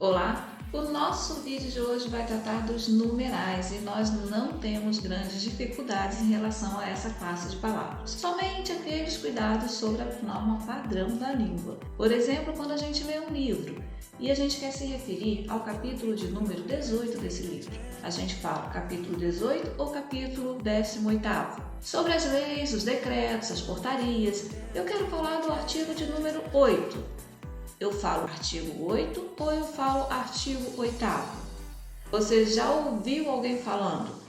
Olá! O nosso vídeo de hoje vai tratar dos numerais e nós não temos grandes dificuldades em relação a essa classe de palavras. Somente aqueles cuidados sobre a norma padrão da língua. Por exemplo, quando a gente lê um livro e a gente quer se referir ao capítulo de número 18 desse livro. A gente fala capítulo 18 ou capítulo 18º. Sobre as leis, os decretos, as portarias, eu quero falar do artigo de número 8. Eu falo artigo 8 ou eu falo artigo 8º? Você já ouviu alguém falando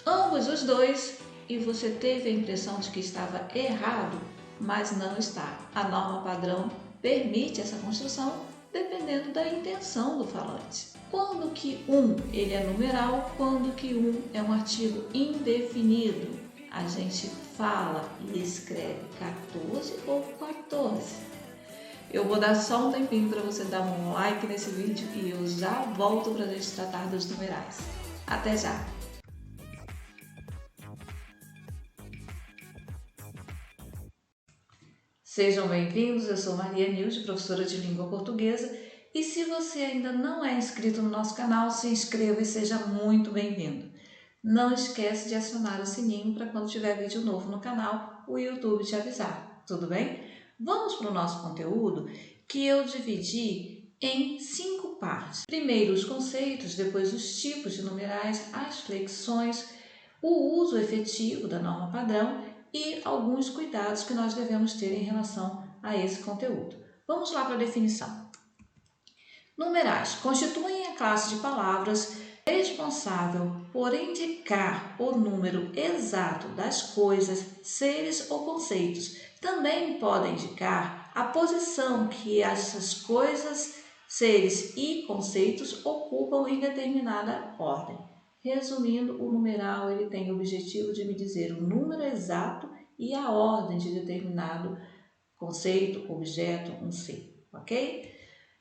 ambos os dois e você teve a impressão de que estava errado, mas não está. A norma padrão permite essa construção dependendo da intenção do falante. Quando que ele é numeral, quando que é um artigo indefinido, a gente fala e escreve 14 ou 14. Eu vou dar só um tempinho para você dar um like nesse vídeo e eu já volto para a gente tratar dos numerais. Até já! Sejam bem-vindos, eu sou Maria Nilde, professora de língua portuguesa, e se você ainda não é inscrito no nosso canal, se inscreva e seja muito bem-vindo. Não esquece de acionar o sininho para quando tiver vídeo novo no canal, o YouTube te avisar, tudo bem? Vamos para o nosso conteúdo que eu dividi em 5 partes. Primeiro os conceitos, depois os tipos de numerais, as flexões, o uso efetivo da norma padrão e alguns cuidados que nós devemos ter em relação a esse conteúdo. Vamos lá para a definição. Numerais constituem a classe de palavras responsável por indicar o número exato das coisas, seres ou conceitos. Também podem indicar a posição que essas coisas, seres e conceitos ocupam em determinada ordem. Resumindo, o numeral ele tem o objetivo de me dizer o número exato e a ordem de determinado conceito, objeto, um ser, ok?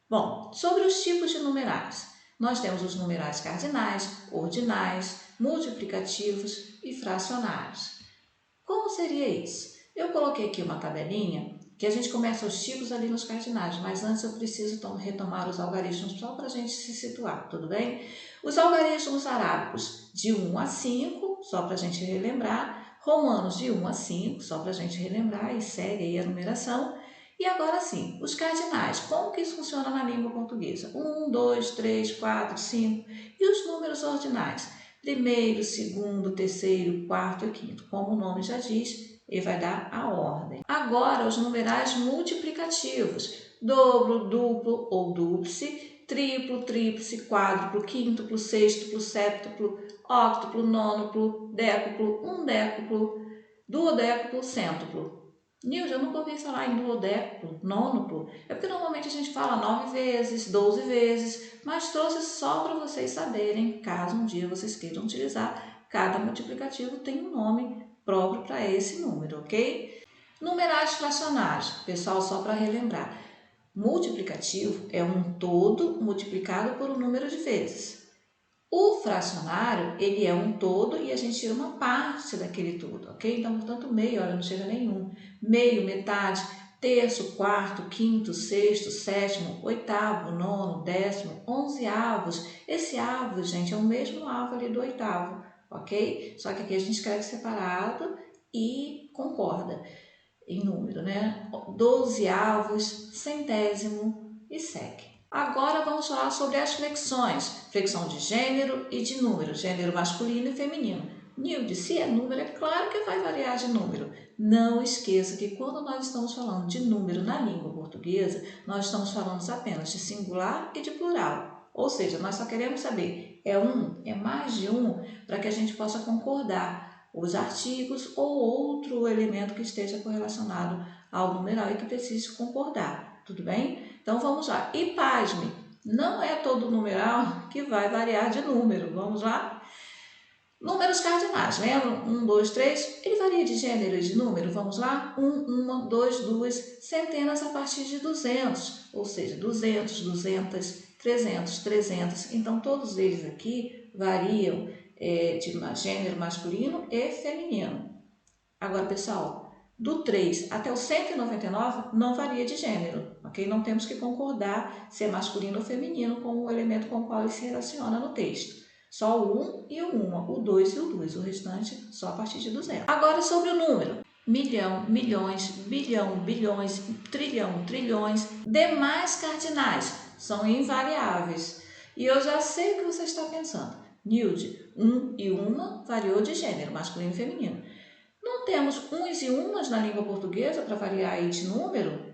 Bom, sobre os tipos de numerais, nós temos os numerais cardinais, ordinais, multiplicativos e fracionários. Como seria isso? Eu coloquei aqui uma tabelinha que a gente começa os tipos ali nos cardinais, mas antes eu preciso retomar os algarismos só para a gente se situar, tudo bem? Os algarismos arábicos de 1 a 5, só para a gente relembrar, romanos de 1 a 5, só para a gente relembrar e segue aí a numeração. E agora sim, os cardinais, como que isso funciona na língua portuguesa? 1, 2, 3, 4, 5. E os números ordinais? Primeiro, segundo, terceiro, quarto e quinto. Como o nome já diz, ele vai dar a ordem. Agora, os numerais multiplicativos. Dobro, duplo ou dúplice, triplo, tríplice, quádruplo, quíntuplo, sextuplo, séptuplo, óctuplo, nônuplo, décuplo, undécuplo, duodécuplo, cêntuplo. Nilde, eu nunca ouvi falar em duodécuplo, nônuplo. É porque normalmente a gente fala 9 vezes, 12 vezes, mas trouxe só para vocês saberem, caso um dia vocês queiram utilizar, cada multiplicativo tem um nome próprio para esse número, ok? Numerais fracionários, pessoal, só para relembrar. Multiplicativo é um todo multiplicado por um número de vezes. O fracionário, ele é um todo e a gente tira uma parte daquele todo, ok? Então, portanto, meio, olha, não chega nenhum. Meio, metade, terço, quarto, quinto, sexto, sétimo, oitavo, nono, décimo, onzeavos. Esse avos, gente, é o mesmo avo ali do oitavo, ok? Só que aqui a gente escreve separado e concorda em número, né? Dozeavos, centésimo e segue. Agora vamos falar sobre as flexões. Flexão de gênero e de número, gênero masculino e feminino. Nilde, se é número, é claro que vai variar de número. Não esqueça que quando nós estamos falando de número na língua portuguesa, nós estamos falando apenas de singular e de plural. Ou seja, nós só queremos saber, é um, é mais de um, para que a gente possa concordar os artigos ou outro elemento que esteja correlacionado ao numeral e que precise concordar, tudo bem? Então vamos lá. E pasme, não é todo numeral que vai variar de número. Vamos lá? Números cardinais, lembram? 1, 2, 3, ele varia de gênero e de número. Vamos lá? 1, 1, 2, 2, centenas a partir de 200, ou seja, 200, 200, 300, 300. Então todos eles aqui variam de gênero masculino e feminino. Agora, pessoal, do 3 até o 199 não varia de gênero, ok? Não temos que concordar se é masculino ou feminino com o elemento com o qual ele se relaciona no texto. Só o 1 e o 1, o 2 e o 2, o restante só a partir de do zero. Agora sobre o número. Milhão, milhões, bilhão, bilhões, trilhão, trilhões. Demais cardinais são invariáveis. E eu já sei o que você está pensando. Nilde, um e uma variou de gênero, masculino e feminino. Não temos uns e umas na língua portuguesa para variar aí de número?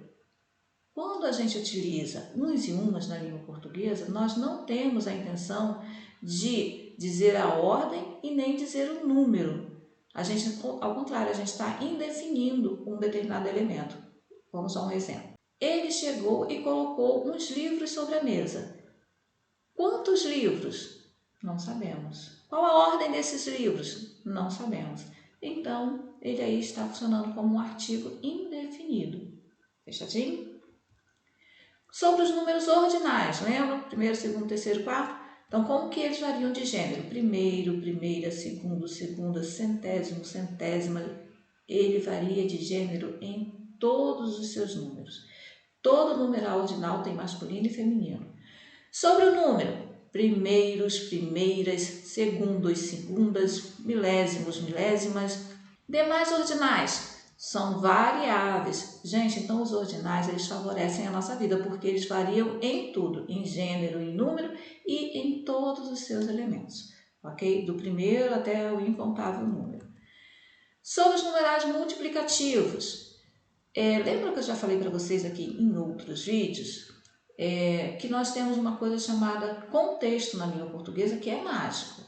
Quando a gente utiliza uns e umas na língua portuguesa, nós não temos a intenção de dizer a ordem e nem dizer o número. A gente, ao contrário, a gente está indefinindo um determinado elemento. Vamos a um exemplo. Ele chegou e colocou uns livros sobre a mesa. Quantos livros? Não sabemos. Qual a ordem desses livros? Não sabemos. Então, ele aí está funcionando como um artigo indefinido. Fechadinho? Sobre os números ordinais, lembra? Primeiro, segundo, terceiro, quarto. Então, como que eles variam de gênero? Primeiro, primeira, segundo, segunda, centésimo, centésima. Ele varia de gênero em todos os seus números. Todo numeral ordinal tem masculino e feminino. Sobre o número, primeiros, primeiras, segundos, segundas, milésimos, milésimas. Demais ordinais são variáveis. Gente, então os ordinais eles favorecem a nossa vida porque eles variam em tudo, em gênero, em número e em todos os seus elementos, ok? Do primeiro até o incontável número. Sobre os numerais multiplicativos, lembra que eu já falei para vocês aqui em outros vídeos que nós temos uma coisa chamada contexto na língua portuguesa que é mágico.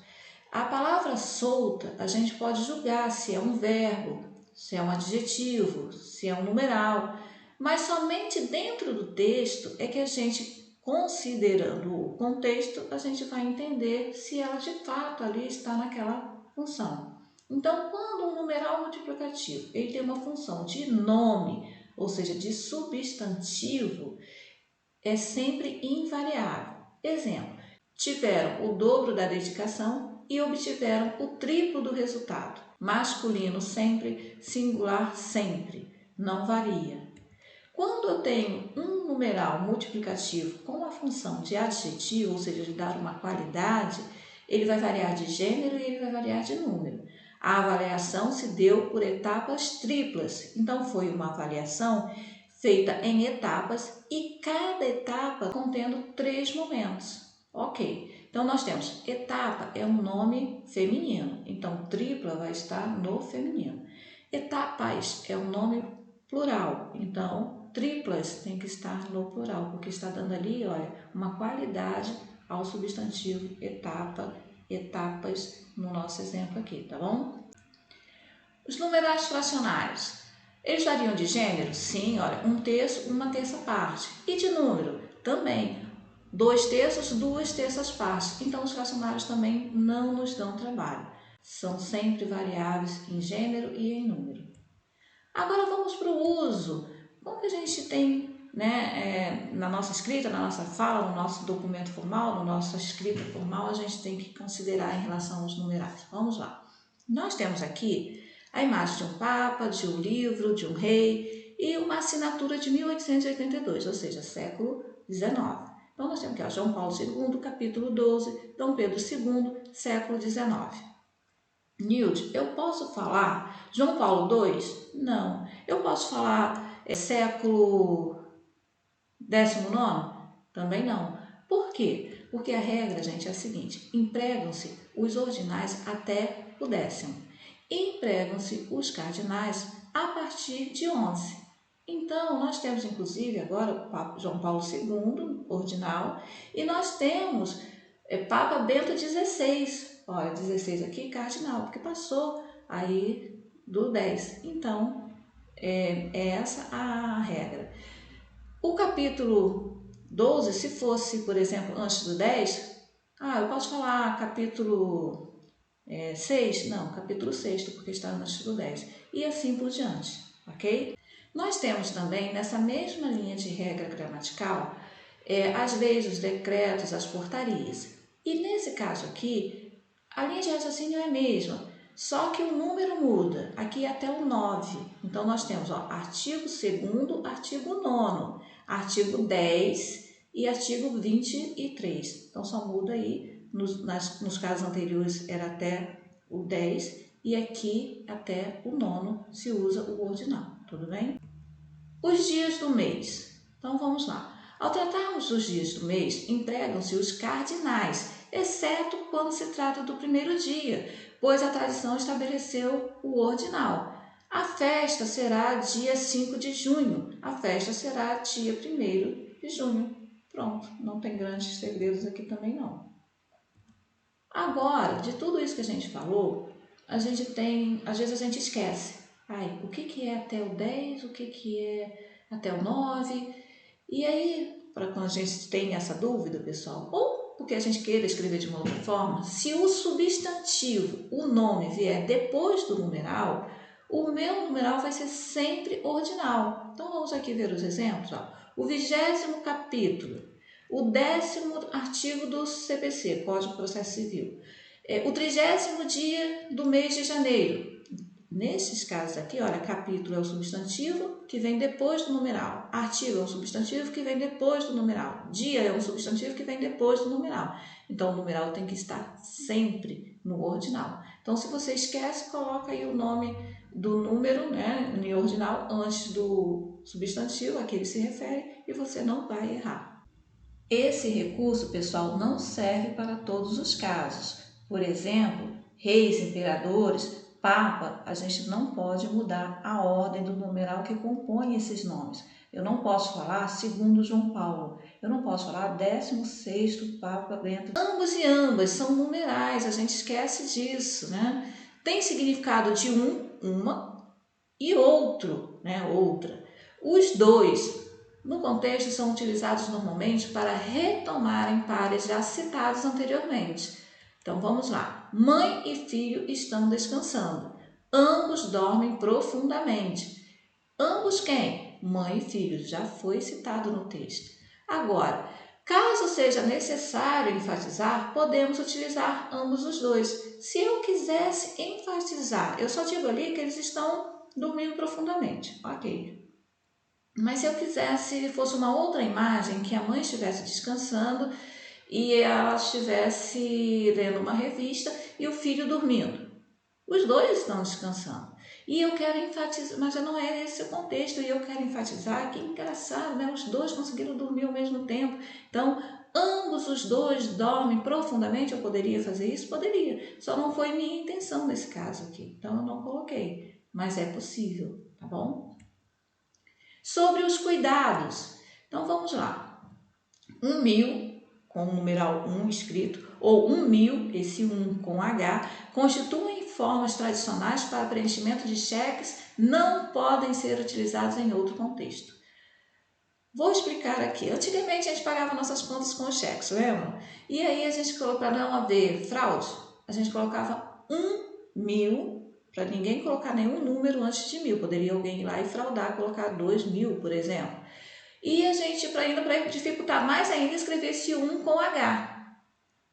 A palavra solta a gente pode julgar se é um verbo, se é um adjetivo, se é um numeral, mas somente dentro do texto é que a gente, considerando o contexto, a gente vai entender se ela de fato ali está naquela função. Então, quando um numeral multiplicativo ele tem uma função de nome, ou seja, de substantivo, é sempre invariável. Exemplo, tiveram o dobro da dedicação e obtiveram o triplo do resultado. Masculino sempre, singular sempre, não varia. Quando eu tenho um numeral multiplicativo com a função de adjetivo, ou seja, de dar uma qualidade, ele vai variar de gênero e ele vai variar de número. A avaliação se deu por etapas triplas, então foi uma avaliação feita em etapas e cada etapa contendo 3 momentos. Ok, então nós temos etapa é um nome feminino, então tripla vai estar no feminino. Etapas é um nome plural, então triplas tem que estar no plural, porque está dando ali, olha, uma qualidade ao substantivo etapa, etapas no nosso exemplo aqui, tá bom? Os numerais fracionários. Eles variam de gênero? Sim, olha, 1/3, 1/3 parte. E de número? Também. 2/3, 2/3 partes. Então, os fracionários também não nos dão trabalho. São sempre variáveis em gênero e em número. Agora vamos para o uso. Como que a gente tem, na nossa escrita, na nossa fala, no nosso documento formal, na nossa escrita formal, a gente tem que considerar em relação aos numerais. Vamos lá. Nós temos aqui a imagem de um papa, de um livro, de um rei e uma assinatura de 1882, ou seja, século XIX. Então, nós temos aqui João Paulo II, capítulo 12, Dom Pedro II, século XIX. Nilde, eu posso falar João Paulo II? Não. Eu posso falar século XIX? Também não. Por quê? Porque a regra, gente, é a seguinte: empregam-se os ordinais até o 10º. E empregam-se os cardinais a partir de 11. Então, nós temos, inclusive, agora o Papa João Paulo II, ordinal, e nós temos Papa Bento XVI. Olha, 16 aqui, cardinal, porque passou aí do 10. Então, é essa a regra. O capítulo 12, se fosse, por exemplo, antes do 10, eu posso falar capítulo 6? Não, capítulo 6, porque está antes do 10. E assim por diante, ok? Nós temos também, nessa mesma linha de regra gramatical, as leis, os decretos, as portarias. E nesse caso aqui, a linha de raciocínio é a mesma, só que o número muda, aqui até o 9. Então, nós temos artigo 2º, artigo 9º. artigo 10 e artigo 23. Então, só muda aí, nos casos anteriores era até o 10 e aqui até o 9º se usa o ordinal, tudo bem? Os dias do mês. Então, vamos lá. Ao tratarmos dos dias do mês, empregam-se os cardinais, exceto quando se trata do primeiro dia, pois a tradição estabeleceu o ordinal. A festa será dia 5 de junho, a festa será dia 1º de junho. Pronto, não tem grandes segredos aqui também não. Agora, de tudo isso que a gente falou, às vezes a gente esquece. O que é até o 10, o que é até o 9? E aí, para quando a gente tem essa dúvida, pessoal, ou porque a gente queira escrever de uma outra forma, se o substantivo, o nome, vier depois do numeral, o meu numeral vai ser sempre ordinal. Então, vamos aqui ver os exemplos. O 20º capítulo, o 10º artigo do CPC, Código de Processo Civil, o 30º dia do mês de janeiro. Nesses casos aqui, olha, capítulo é o substantivo que vem depois do numeral, artigo é um substantivo que vem depois do numeral, dia é um substantivo que vem depois do numeral. Então, o numeral tem que estar sempre no ordinal. Então, se você esquece, coloca aí o nome do número, né, em ordinal, antes do substantivo a que ele se refere e você não vai errar. Esse recurso, pessoal, não serve para todos os casos. Por exemplo, reis, imperadores, papa, a gente não pode mudar a ordem do numeral que compõe esses nomes. Eu não posso falar segundo João Paulo, eu não posso falar 16º Papa Bento. Ambos e ambas são numerais, a gente esquece disso, né? Tem significado de uma, e outro, né? Outra. Os dois, no contexto, são utilizados normalmente para retomarem pares já citados anteriormente. Então, vamos lá. Mãe e filho estão descansando. Ambos dormem profundamente. Ambos quem? Mãe e filho. Já foi citado no texto. Agora, caso seja necessário enfatizar, podemos utilizar ambos os dois. Se eu quisesse enfatizar, eu só digo ali que eles estão dormindo profundamente. Ok. Mas se eu quisesse, fosse uma outra imagem, que a mãe estivesse descansando e ela estivesse lendo uma revista e o filho dormindo. Os dois estão descansando. E eu quero enfatizar, mas não é esse o contexto, e eu quero enfatizar que engraçado, né? Os dois conseguiram dormir ao mesmo tempo. Então, ambos os dois dormem profundamente. Eu poderia fazer isso? Poderia. Só não foi minha intenção nesse caso aqui. Então, eu não coloquei. Mas é possível, tá bom? Sobre os cuidados. Então, vamos lá. 1.000, com o numeral 1 escrito, ou 1.000, esse 1 com H, constituem formas tradicionais para preenchimento de cheques, não podem ser utilizados em outro contexto. Vou explicar aqui. Antigamente, a gente pagava nossas contas com os cheques, lembra? E aí, a gente colocou, para não haver fraude, a gente colocava 1.000, para ninguém colocar nenhum número antes de 1.000. Poderia alguém ir lá e fraudar, colocar 2.000, por exemplo. E a gente, para dificultar mais ainda, escrever esse 1 com H.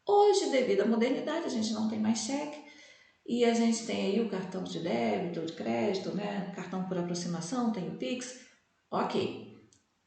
Hoje, devido à modernidade, a gente não tem mais cheque. E a gente tem aí o cartão de débito, de crédito, né? Cartão por aproximação, tem o Pix. Ok.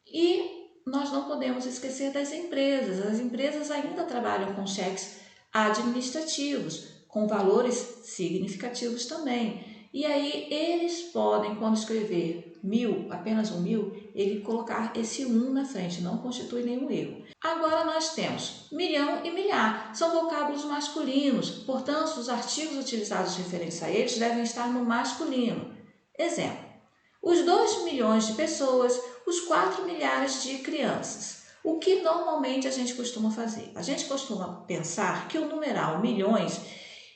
E nós não podemos esquecer das empresas. As empresas ainda trabalham com cheques administrativos, com valores significativos também. E aí eles podem, quando escrever 1.000, apenas 1.000, ele colocar esse 1 na frente, não constitui nenhum erro. Agora nós temos milhão e milhar, são vocábulos masculinos, portanto os artigos utilizados referentes a eles devem estar no masculino. Exemplo, os 2 milhões de pessoas, os 4 milhares de crianças. O que normalmente a gente costuma fazer? A gente costuma pensar que o numeral milhões,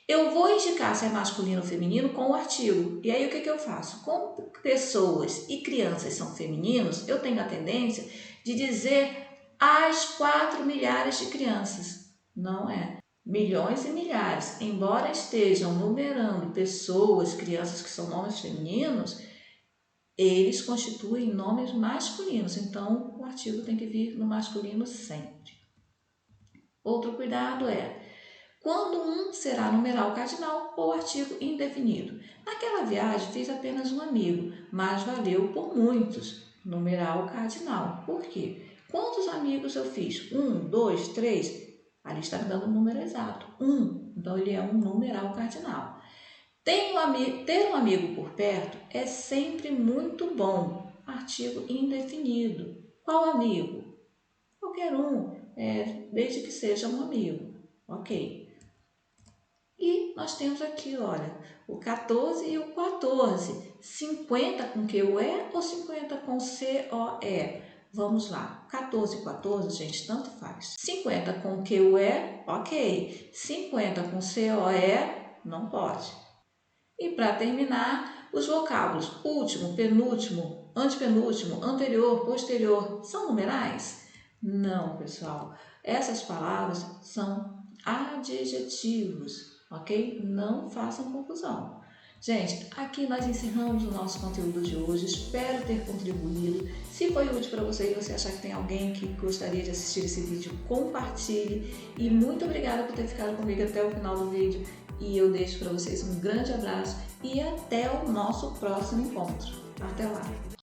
eu vou indicar se é masculino ou feminino com o artigo. E aí o que eu faço? Como pessoas e crianças são femininos, eu tenho a tendência de dizer as 4 milhares de crianças. Não é. Milhões e milhares, embora estejam numerando pessoas, crianças que são nomes femininos, eles constituem nomes masculinos, então o artigo tem que vir no masculino sempre. Outro cuidado é quando um será numeral cardinal ou artigo indefinido. Naquela viagem fiz apenas um amigo, mas valeu por muitos. numeral cardinal. Por quê? Quantos amigos eu fiz? 1, 2, 3. Ali está me dando um número exato. 1. Então, ele é um numeral cardinal. Ter um amigo por perto é sempre muito bom. Artigo indefinido. Qual amigo? Qualquer um, desde que seja um amigo. Ok. E nós temos aqui, olha, o 14 e o 14. 50 com QE ou 50 com COE? Vamos lá. 14 e 14, gente, tanto faz. 50 com QE, ok. 50 com COE, não pode. E para terminar, os vocábulos último, penúltimo, antepenúltimo, anterior, posterior, são numerais? Não, pessoal. Essas palavras são adjetivos, ok? Não façam confusão. Gente, aqui nós encerramos o nosso conteúdo de hoje. Espero ter contribuído. Se foi útil para você e você achar que tem alguém que gostaria de assistir esse vídeo, compartilhe. E muito obrigada por ter ficado comigo até o final do vídeo. E eu deixo para vocês um grande abraço e até o nosso próximo encontro. Até lá!